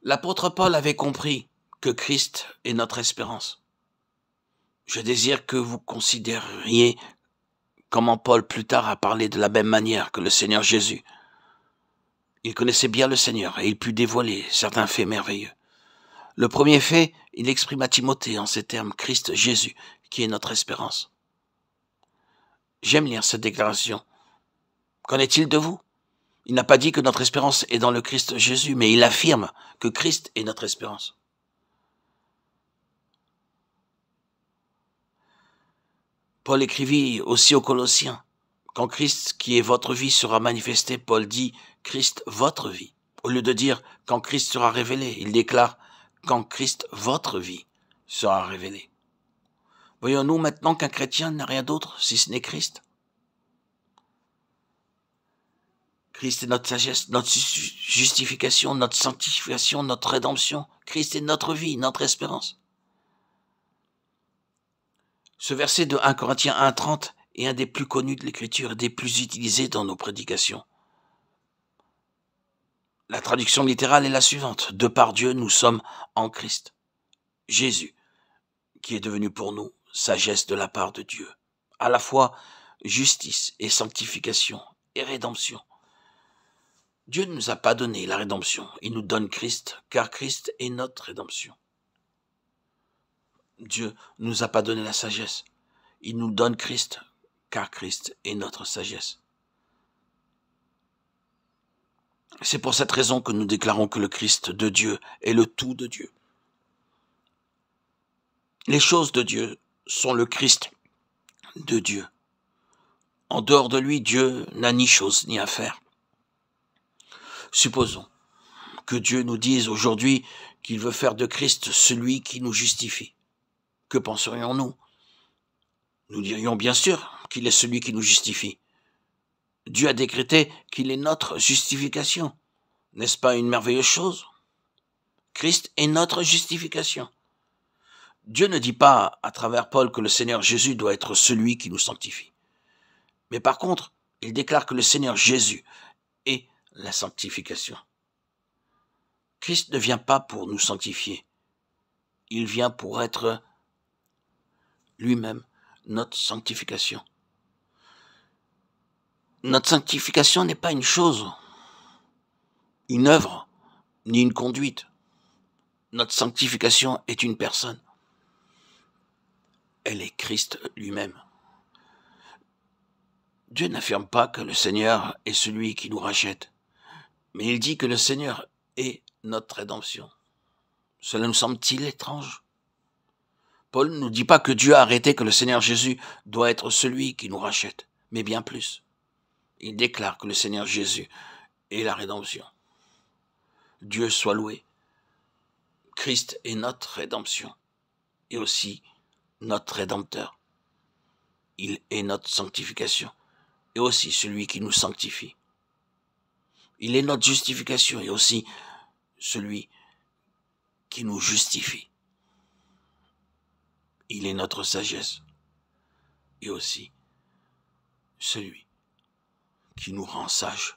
L'apôtre Paul avait compris que Christ est notre espérance. Je désire que vous considériez comment Paul plus tard a parlé de la même manière que le Seigneur Jésus. Il connaissait bien le Seigneur et il put dévoiler certains faits merveilleux. Le premier fait, il exprime à Timothée en ces termes Christ Jésus, qui est notre espérance. J'aime lire cette déclaration. Qu'en est-il de vous? Il n'a pas dit que notre espérance est dans le Christ Jésus, mais il affirme que Christ est notre espérance. Paul écrivit aussi aux Colossiens, quand Christ, qui est votre vie, sera manifesté, Paul dit Christ, votre vie. Au lieu de dire quand Christ sera révélé, il déclare quand Christ, votre vie, sera révélé. Voyons-nous maintenant qu'un chrétien n'a rien d'autre si ce n'est Christ? Christ est notre sagesse, notre justification, notre sanctification, notre rédemption. Christ est notre vie, notre espérance. Ce verset de 1 Corinthiens 1,30 est un des plus connus de l'Écriture et des plus utilisés dans nos prédications. La traduction littérale est la suivante. De par Dieu, nous sommes en Christ. Jésus, qui est devenu pour nous sagesse de la part de Dieu. À la fois justice et sanctification et rédemption. Dieu ne nous a pas donné la rédemption, il nous donne Christ, car Christ est notre rédemption. Dieu ne nous a pas donné la sagesse, il nous donne Christ, car Christ est notre sagesse. C'est pour cette raison que nous déclarons que le Christ de Dieu est le tout de Dieu. Les choses de Dieu sont le Christ de Dieu. En dehors de lui, Dieu n'a ni chose ni affaire. Supposons que Dieu nous dise aujourd'hui qu'il veut faire de Christ celui qui nous justifie. Que penserions-nous? Nous dirions bien sûr qu'il est celui qui nous justifie. Dieu a décrété qu'il est notre justification. N'est-ce pas une merveilleuse chose? Christ est notre justification. Dieu ne dit pas à travers Paul que le Seigneur Jésus doit être celui qui nous sanctifie. Mais par contre, il déclare que le Seigneur Jésus est la sanctification. Christ ne vient pas pour nous sanctifier. Il vient pour être lui-même notre sanctification. Notre sanctification n'est pas une chose, une œuvre, ni une conduite. Notre sanctification est une personne. Elle est Christ lui-même. Dieu n'affirme pas que le Seigneur est celui qui nous rachète, mais il dit que le Seigneur est notre rédemption. Cela nous semble-t-il étrange? Paul ne nous dit pas que Dieu a arrêté que le Seigneur Jésus doit être celui qui nous rachète, mais bien plus. Il déclare que le Seigneur Jésus est la rédemption. Dieu soit loué. Christ est notre rédemption et aussi notre Rédempteur. Il est notre sanctification et aussi celui qui nous sanctifie. Il est notre justification et aussi celui qui nous justifie. Il est notre sagesse et aussi celui qui nous rend sages.